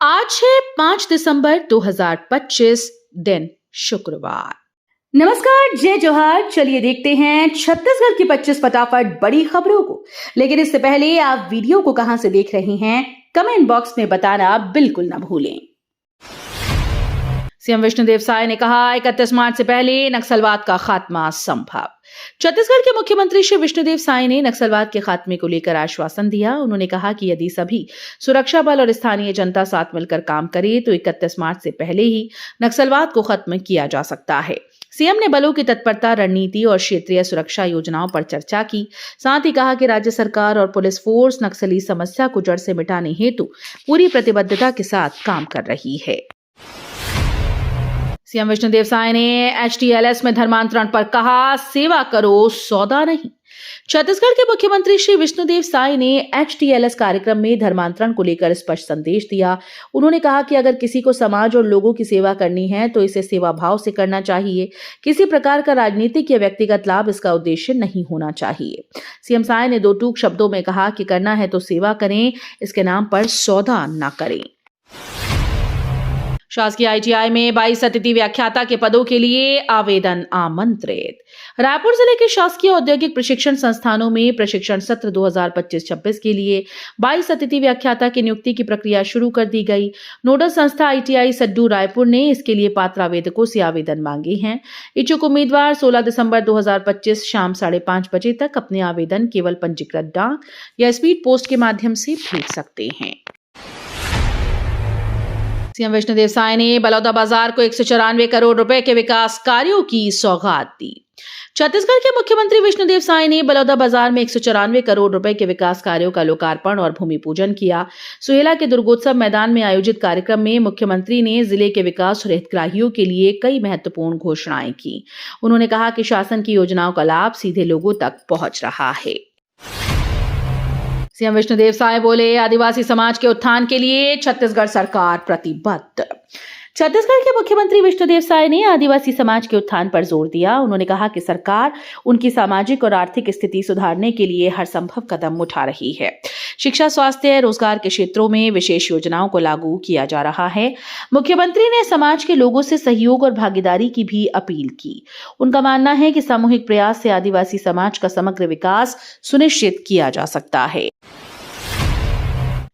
आज है 5 दिसंबर 2025 दिन शुक्रवार। नमस्कार, जय जोहार। चलिए देखते हैं छत्तीसगढ़ की 25 फटाफट बड़ी खबरों को। लेकिन इससे पहले आप वीडियो को कहां से देख रहे हैं, कमेंट बॉक्स में बताना बिल्कुल ना भूलें। सीएम विष्णुदेव साय ने कहा 31 मार्च से पहले नक्सलवाद का खात्मा संभव। छत्तीसगढ़ के मुख्यमंत्री श्री विष्णुदेव साय ने नक्सलवाद के खात्मे को लेकर आश्वासन दिया। उन्होंने कहा कि यदि सभी सुरक्षा बल और स्थानीय जनता साथ मिलकर काम करे तो 31 मार्च से पहले ही नक्सलवाद को खत्म किया जा सकता है। सीएम ने बलों की तत्परता, रणनीति और क्षेत्रीय सुरक्षा योजनाओं पर चर्चा की। साथ ही कहा कि राज्य सरकार और पुलिस फोर्स नक्सली समस्या को जड़ से मिटाने हेतु पूरी प्रतिबद्धता के साथ काम कर रही है। सीएम विष्णुदेव साय ने एचटीएलएस में धर्मांतरण पर कहा, सेवा करो सौदा नहीं। छत्तीसगढ़ के मुख्यमंत्री श्री विष्णुदेव साय ने एचटीएलएस कार्यक्रम में धर्मांतरण को लेकर स्पष्ट संदेश दिया। उन्होंने कहा कि अगर किसी को समाज और लोगों की सेवा करनी है तो इसे सेवा भाव से करना चाहिए। किसी प्रकार का राजनीतिक या व्यक्तिगत लाभ इसका उद्देश्य नहीं होना चाहिए। सीएम साय ने दो टूक शब्दों में कहा कि करना है तो सेवा करें, इसके नाम पर सौदा न करें। शासकीय आईटीआई में 22 अतिथि व्याख्याता के पदों के लिए आवेदन आमंत्रित। रायपुर जिले के शासकीय औद्योगिक प्रशिक्षण संस्थानों में प्रशिक्षण सत्र 2025-26 के लिए 22 अतिथि व्याख्याता की नियुक्ति की प्रक्रिया शुरू कर दी गई। नोडल संस्था आईटीआई सड्डू रायपुर ने इसके लिए पात्र आवेदकों से आवेदन मांगे हैं। इच्छुक उम्मीदवार 16 दिसंबर 2025 शाम 5:30 बजे तक अपने आवेदन केवल पंजीकृत डाक या स्पीड पोस्ट के माध्यम से भेज सकते हैं। सीएम विष्णुदेव साय ने बलौदाबाजार को 194 करोड़ रुपए के विकास कार्यों की सौगात दी। छत्तीसगढ़ के मुख्यमंत्री विष्णुदेव साय ने बलौदाबाजार में 194 करोड़ रुपए के विकास कार्यों का लोकार्पण और भूमि पूजन किया। सुहेला के दुर्गोत्सव मैदान में आयोजित कार्यक्रम में मुख्यमंत्री ने जिले के विकास और हितग्राहियों के लिए कई महत्वपूर्ण घोषणाएं की। उन्होंने कहा कि शासन की योजनाओं का लाभ सीधे लोगों तक पहुंच रहा है। सीएम विष्णुदेव साय बोले, आदिवासी समाज के उत्थान के लिए छत्तीसगढ़ सरकार प्रतिबद्ध। छत्तीसगढ़ के मुख्यमंत्री विष्णुदेव साय ने आदिवासी समाज के उत्थान पर जोर दिया। उन्होंने कहा कि सरकार उनकी सामाजिक और आर्थिक स्थिति सुधारने के लिए हर संभव कदम उठा रही है। शिक्षा, स्वास्थ्य, रोजगार के क्षेत्रों में विशेष योजनाओं को लागू किया जा रहा है। मुख्यमंत्री ने समाज के लोगों से सहयोग और भागीदारी की भी अपील की। उनका मानना है कि सामूहिक प्रयास से आदिवासी समाज का समग्र विकास सुनिश्चित किया जा सकता है।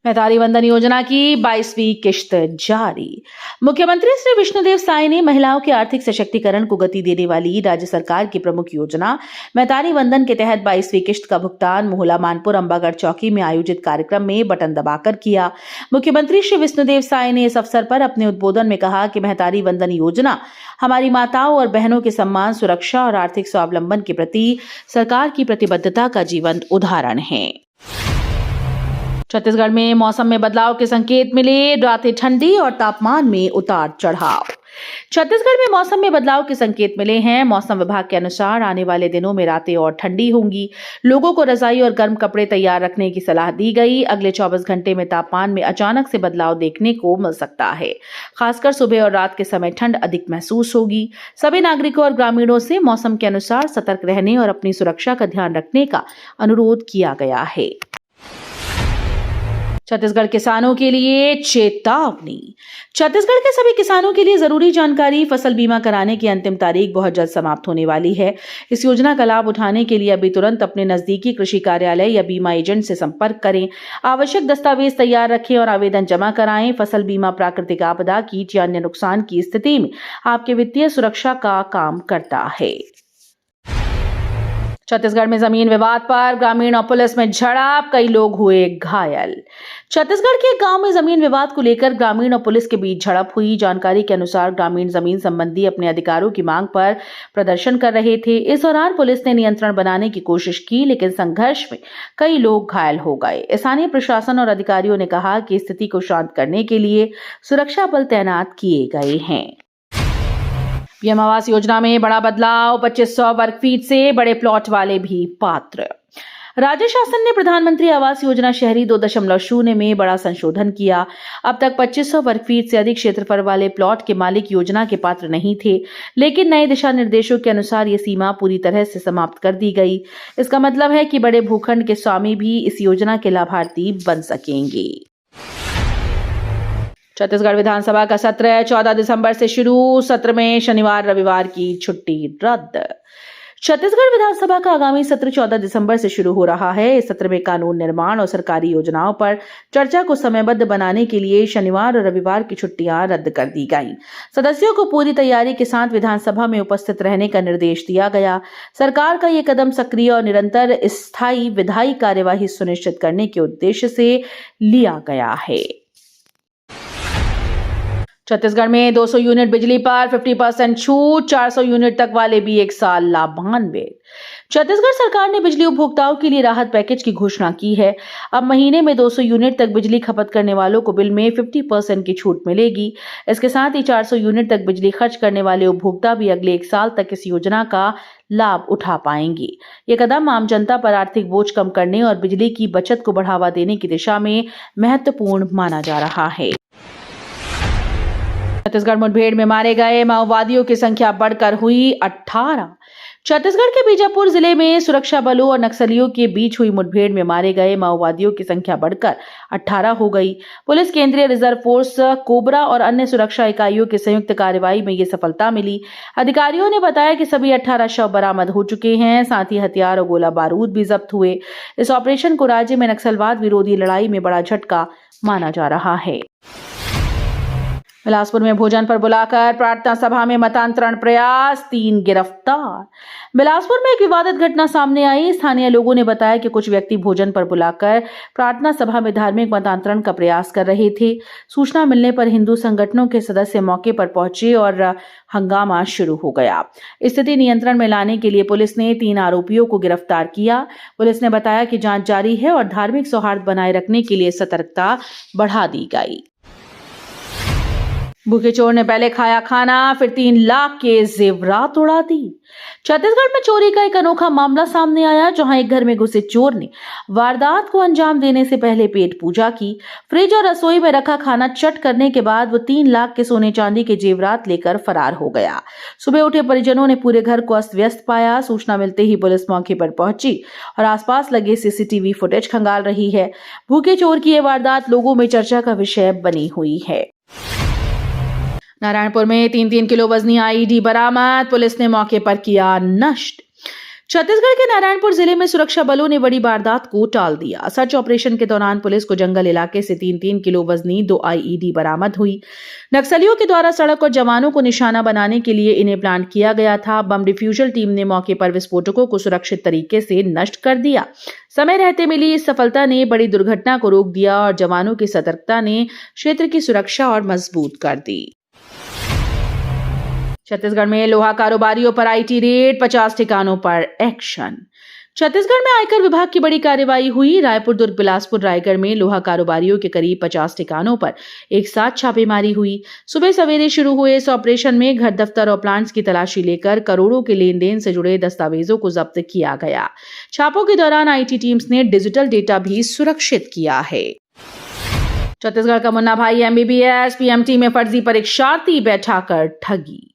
मैतारी वंदन योजना की 22वीं किश्त जारी। मुख्यमंत्री श्री विष्णुदेव साय ने महिलाओं के आर्थिक सशक्तिकरण को गति देने वाली राज्य सरकार की प्रमुख योजना मैतारी वंदन के तहत 22वीं किश्त का भुगतान मोहला मानपुर अंबागढ़ चौकी में आयोजित कार्यक्रम में बटन दबाकर किया। मुख्यमंत्री श्री विष्णुदेव साय ने इस अवसर पर अपने उद्बोधन में कहा कि मैतारी वंदन योजना हमारी माताओं और बहनों के सम्मान, सुरक्षा और आर्थिक स्वावलंबन के प्रति सरकार की प्रतिबद्धता का जीवंत उदाहरण है। छत्तीसगढ़ में मौसम में बदलाव के संकेत मिले, रातें ठंडी और तापमान में उतार चढ़ाव। छत्तीसगढ़ में मौसम में बदलाव के संकेत मिले हैं। मौसम विभाग के अनुसार आने वाले दिनों में रातें और ठंडी होंगी। लोगों को रजाई और गर्म कपड़े तैयार रखने की सलाह दी गई। अगले 24 घंटे में तापमान में अचानक से बदलाव देखने को मिल सकता है। खासकर सुबह और रात के समय ठंड अधिक महसूस होगी। सभी नागरिकों और ग्रामीणों से मौसम के अनुसार सतर्क रहने और अपनी सुरक्षा का ध्यान रखने का अनुरोध किया गया है। छत्तीसगढ़ किसानों के लिए चेतावनी। छत्तीसगढ़ के सभी किसानों के लिए जरूरी जानकारी, फसल बीमा कराने की अंतिम तारीख बहुत जल्द समाप्त होने वाली है। इस योजना का लाभ उठाने के लिए अभी तुरंत अपने नजदीकी कृषि कार्यालय या बीमा एजेंट से संपर्क करें। आवश्यक दस्तावेज तैयार रखें और आवेदन जमा कराएं। फसल बीमा प्राकृतिक आपदा, कीट या अन्य नुकसान की स्थिति में आपके वित्तीय सुरक्षा का काम करता है। छत्तीसगढ़ में जमीन विवाद पर ग्रामीण और पुलिस में झड़प, कई लोग हुए घायल। छत्तीसगढ़ के गांव में जमीन विवाद को लेकर ग्रामीण और पुलिस के बीच झड़प हुई। जानकारी के अनुसार ग्रामीण जमीन संबंधी अपने अधिकारों की मांग पर प्रदर्शन कर रहे थे। इस दौरान पुलिस ने नियंत्रण बनाने की कोशिश की, लेकिन संघर्ष में कई लोग घायल हो गए। स्थानीय प्रशासन और अधिकारियों ने कहा कि स्थिति को शांत करने के लिए सुरक्षा बल तैनात किए गए हैं। पीएम आवास योजना में बड़ा बदलाव, 2500 वर्ग फीट से बड़े प्लॉट वाले भी पात्र। राज्य शासन ने प्रधानमंत्री आवास योजना शहरी 2.0 में बड़ा संशोधन किया। अब तक 2500 वर्ग फीट से अधिक क्षेत्रफल वाले प्लॉट के मालिक योजना के पात्र नहीं थे, लेकिन नए दिशा निर्देशों के अनुसार ये सीमा पूरी तरह से समाप्त कर दी गई। इसका मतलब है कि बड़े भूखंड के स्वामी भी इस योजना के लाभार्थी बन सकेंगे। छत्तीसगढ़ विधानसभा का सत्र 14 दिसंबर से शुरू। सत्र में शनिवार रविवार की छुट्टी रद्द। छत्तीसगढ़ विधानसभा का आगामी सत्र 14 दिसंबर से शुरू हो रहा है। इस सत्र में कानून निर्माण और सरकारी योजनाओं पर चर्चा को समयबद्ध बनाने के लिए शनिवार और रविवार की छुट्टियां रद्द कर दी गईं। सदस्यों को पूरी तैयारी के साथ विधानसभा में उपस्थित रहने का निर्देश दिया गया। सरकार का ये कदम सक्रिय और निरंतर स्थायी विधायी कार्यवाही सुनिश्चित करने के उद्देश्य से लिया गया है। छत्तीसगढ़ में 200 यूनिट बिजली पर 50% छूट, 400 यूनिट तक वाले भी 1 साल लाभान्वित। छत्तीसगढ़ सरकार ने बिजली उपभोक्ताओं के लिए राहत पैकेज की घोषणा की है। अब महीने में 200 यूनिट तक बिजली खपत करने वालों को बिल में 50% की छूट मिलेगी। इसके साथ ही 400 यूनिट तक बिजली खर्च करने वाले उपभोक्ता भी अगले 1 साल तक इस योजना का लाभ उठा पाएंगे। ये कदम आम जनता पर आर्थिक बोझ कम करने और बिजली की बचत को बढ़ावा देने की दिशा में महत्वपूर्ण माना जा रहा है। छत्तीसगढ़ मुठभेड़ में मारे गए माओवादियों की संख्या बढ़कर हुई 18। छत्तीसगढ़ के बीजापुर जिले में सुरक्षा बलों और नक्सलियों के बीच हुई मुठभेड़ में मारे गए माओवादियों की संख्या बढ़कर 18 हो गई। पुलिस, केंद्रीय रिजर्व फोर्स, कोबरा और अन्य सुरक्षा इकाइयों की संयुक्त कार्रवाई में ये सफलता मिली। अधिकारियों ने बताया कि सभी 18 शव बरामद हो चुके हैं। साथ ही हथियार और गोला बारूद भी जब्त हुए। इस ऑपरेशन को राज्य में नक्सलवाद विरोधी लड़ाई में बड़ा झटका माना जा रहा है। बिलासपुर में भोजन पर बुलाकर प्रार्थना सभा में मतांतरण प्रयास, 3 गिरफ्तार। बिलासपुर में एक विवादित घटना सामने आई। स्थानीय लोगों ने बताया कि कुछ व्यक्ति भोजन पर बुलाकर प्रार्थना सभा में धार्मिक मतांतरण का प्रयास कर रहे थे। सूचना मिलने पर हिंदू संगठनों के सदस्य मौके पर पहुंचे और हंगामा शुरू हो गया। स्थिति नियंत्रण में लाने के लिए पुलिस ने 3 आरोपियों को गिरफ्तार किया। पुलिस ने बताया कि जांच जारी है और धार्मिक सौहार्द बनाए रखने के लिए सतर्कता बढ़ा दी गई। भूखे चोर ने पहले खाया खाना, फिर 3 लाख के जेवरात उड़ा दी। छत्तीसगढ़ में चोरी का एक अनोखा मामला सामने आया, जहां एक घर में घुसे चोर ने वारदात को अंजाम देने से पहले पेट पूजा की। फ्रिज और रसोई में रखा खाना चट करने के बाद वो 3 लाख के सोने चांदी के जेवरात लेकर फरार हो गया। सुबह उठे परिजनों ने पूरे घर को अस्त व्यस्त पाया। सूचना मिलते ही पुलिस मौके पर पहुंची और आसपास लगे सीसीटीवी फुटेज खंगाल रही है। भूखे चोर की यह वारदात लोगों में चर्चा का विषय बनी हुई है। नारायणपुर में 3-3 किलो वजनी आईईडी बरामद, पुलिस ने मौके पर किया नष्ट। छत्तीसगढ़ के नारायणपुर जिले में सुरक्षा बलों ने बड़ी वारदात को टाल दिया। सर्च ऑपरेशन के दौरान पुलिस को जंगल इलाके से 3-3 किलो वजनी 2 आईईडी बरामद हुई। नक्सलियों के द्वारा सड़क और जवानों को निशाना बनाने के लिए इन्हें प्लांट किया गया था। बम डिफ्यूजल टीम ने मौके पर विस्फोटकों को सुरक्षित तरीके से नष्ट कर दिया। समय रहते मिली इस सफलता ने बड़ी दुर्घटना को रोक दिया और जवानों की सतर्कता ने क्षेत्र की सुरक्षा और मजबूत कर दी। छत्तीसगढ़ में लोहा कारोबारियों पर आईटी रेड, 50 ठिकानों पर एक्शन। छत्तीसगढ़ में आयकर विभाग की बड़ी कार्रवाई हुई। रायपुर, दुर्ग, बिलासपुर, रायगढ़ में लोहा कारोबारियों के करीब 50 ठिकानों पर एक साथ छापेमारी हुई। सुबह सवेरे शुरू हुए इस ऑपरेशन में घर, दफ्तर और प्लांट्स की तलाशी लेकर करोड़ों के लेन देन से जुड़े दस्तावेजों को जब्त किया गया। छापों के दौरान आईटी टीम्स ने डिजिटल डेटा भी सुरक्षित किया है। छत्तीसगढ़ का मुन्ना भाई एमबीबीएस, पीएमटी में फर्जी परीक्षार्थी बैठाकर ठगी।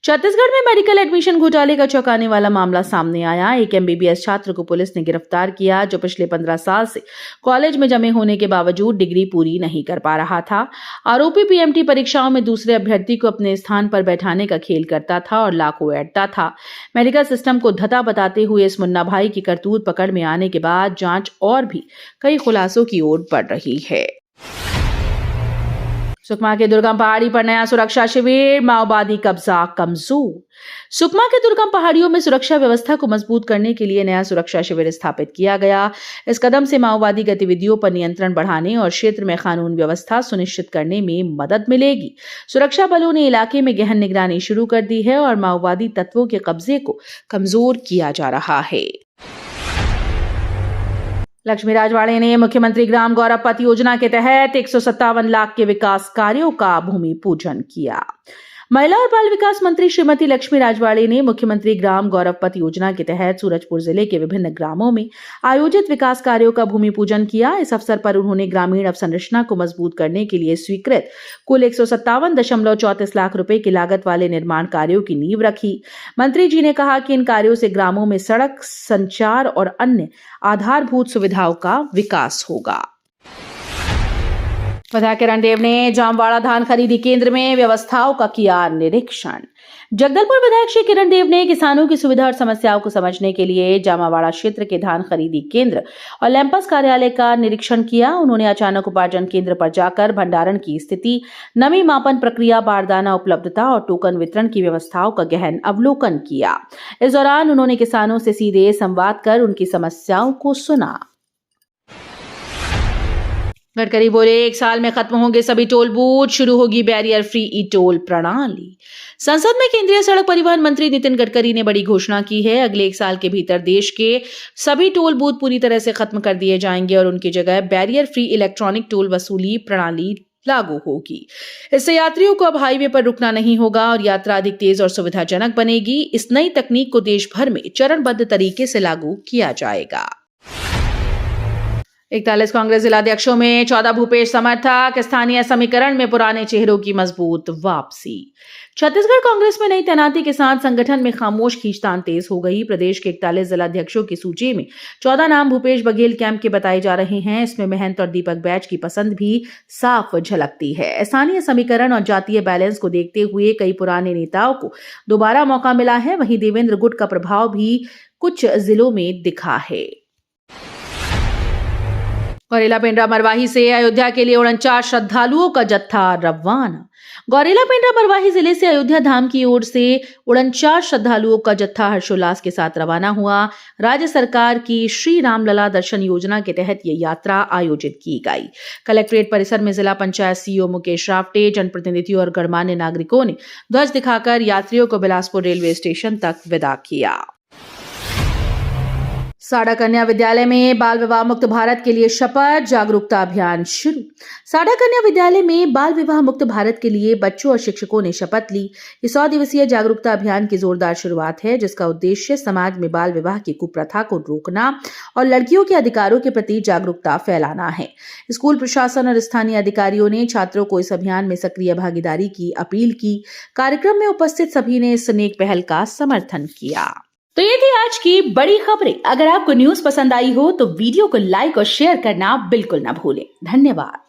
छत्तीसगढ़ में मेडिकल एडमिशन घोटाले का चौंकाने वाला मामला सामने आया। एक एमबीबीएस छात्र को पुलिस ने गिरफ्तार किया, जो पिछले 15 साल से कॉलेज में जमे होने के बावजूद डिग्री पूरी नहीं कर पा रहा था। आरोपी पीएमटी परीक्षाओं में दूसरे अभ्यर्थी को अपने स्थान पर बैठाने का खेल करता था और लाखों ऐंठता था। मेडिकल सिस्टम को धता बताते हुए इस मुन्ना भाई की करतूत पकड़ में आने के बाद जांच और भी कई खुलासों की ओर बढ़ रही है। सुकमा के दुर्गम पहाड़ी पर नया सुरक्षा शिविर, माओवादी कब्जा कमजोर। सुकमा के दुर्गम पहाड़ियों में सुरक्षा व्यवस्था को मजबूत करने के लिए नया सुरक्षा शिविर स्थापित किया गया। इस कदम से माओवादी गतिविधियों पर नियंत्रण बढ़ाने और क्षेत्र में कानून व्यवस्था सुनिश्चित करने में मदद मिलेगी। सुरक्षा बलों ने इलाके में गहन निगरानी शुरू कर दी है और माओवादी तत्वों के कब्जे को कमजोर किया जा रहा है। लक्ष्मी राजवाड़े ने मुख्यमंत्री ग्राम गौरव पथ योजना के तहत 157 लाख के विकास कार्यों का भूमि पूजन किया। महिला और बाल विकास मंत्री श्रीमती लक्ष्मी राजवाड़े ने मुख्यमंत्री ग्राम गौरव पथ योजना के तहत सूरजपुर जिले के विभिन्न ग्रामों में आयोजित विकास कार्यों का भूमि पूजन किया। इस अवसर पर उन्होंने ग्रामीण अवसंरचना को मजबूत करने के लिए स्वीकृत कुल 157.34 लाख रुपए की लागत वाले निर्माण कार्यों की नींव रखी। मंत्री जी ने कहा कि इन कार्यों से ग्रामों में सड़क, संचार और अन्य आधारभूत सुविधाओं का विकास होगा। विधायक किरण देव ने जामवाड़ा धान खरीदी केंद्र में व्यवस्थाओं का किया निरीक्षण। जगदलपुर विधायक श्री किरण देव ने किसानों की सुविधा और समस्याओं को समझने के लिए जामवाड़ा क्षेत्र के धान खरीदी केंद्र और लैंपस कार्यालय का निरीक्षण किया। उन्होंने अचानक उपार्जन केंद्र पर जाकर भंडारण की स्थिति, नमी मापन प्रक्रिया, बारदाना उपलब्धता और टोकन वितरण की व्यवस्थाओं का गहन अवलोकन किया। इस दौरान उन्होंने किसानों से सीधे संवाद कर उनकी समस्याओं को सुना। गडकरी बोले, 1 साल में खत्म होंगे सभी टोल बूथ, शुरू होगी बैरियर फ्री ई टोल प्रणाली। संसद में केंद्रीय सड़क परिवहन मंत्री नितिन गडकरी ने बड़ी घोषणा की है। अगले 1 साल के भीतर देश के सभी टोल बूथ पूरी तरह से खत्म कर दिए जाएंगे और उनकी जगह बैरियर फ्री इलेक्ट्रॉनिक टोल वसूली प्रणाली लागू होगी। इससे यात्रियों को अब हाईवे पर रुकना नहीं होगा और यात्रा अधिक तेज और सुविधाजनक बनेगी। इस नई तकनीक को देश भर में चरणबद्ध तरीके से लागू किया जाएगा। 41 कांग्रेस जिलाध्यक्षों में 14 भूपेश समर्थक, स्थानीय समीकरण में पुराने चेहरों की मजबूत वापसी। छत्तीसगढ़ कांग्रेस में नई तैनाती के साथ संगठन में खामोश खींचतान तेज हो गई। प्रदेश के 41 जिलाध्यक्षों की सूची में 14 नाम भूपेश बघेल कैंप के बताए जा रहे हैं। इसमें महंत और दीपक बैच की पसंद भी साफ झलकती है। स्थानीय समीकरण और जातीय बैलेंस को देखते हुए कई पुराने नेताओं को दोबारा मौका मिला है। वहीं देवेंद्र गुट का प्रभाव भी कुछ जिलों में दिखा है। गौरेला पेंड्रा मरवाही से अयोध्या के लिए 49 श्रद्धालुओं का जत्था रवाना। गौरेला पेंड्रा मरवाही जिले से अयोध्या धाम की ओर से 49 श्रद्धालुओं का जत्था हर्षोल्लास के साथ रवाना हुआ। राज्य सरकार की श्री रामलला दर्शन योजना के तहत ये यात्रा आयोजित की गई। कलेक्ट्रेट परिसर में जिला पंचायत सीईओ मुकेश रावटे, जनप्रतिनिधियों और गणमान्य नागरिकों ने ध्वज दिखाकर यात्रियों को बिलासपुर रेलवे स्टेशन तक विदा किया। साडा कन्या विद्यालय में बाल विवाह मुक्त भारत के लिए शपथ, जागरूकता अभियान शुरू। साडा कन्या विद्यालय में बाल विवाह मुक्त भारत के लिए बच्चों और शिक्षकों ने शपथ ली। ये 100 दिवसीय जागरूकता अभियान की जोरदार शुरुआत है, जिसका उद्देश्य समाज में बाल विवाह की कुप्रथा को रोकना और लड़कियों के अधिकारों के प्रति जागरूकता फैलाना है। स्कूल प्रशासन और स्थानीय अधिकारियों ने छात्रों को इस अभियान में सक्रिय भागीदारी की अपील की। कार्यक्रम में उपस्थित सभी ने इस नेक पहल का समर्थन किया। तो ये थी आज की बड़ी खबरें। अगर आपको न्यूज पसंद आई हो तो वीडियो को लाइक और शेयर करना बिल्कुल ना भूलें। धन्यवाद।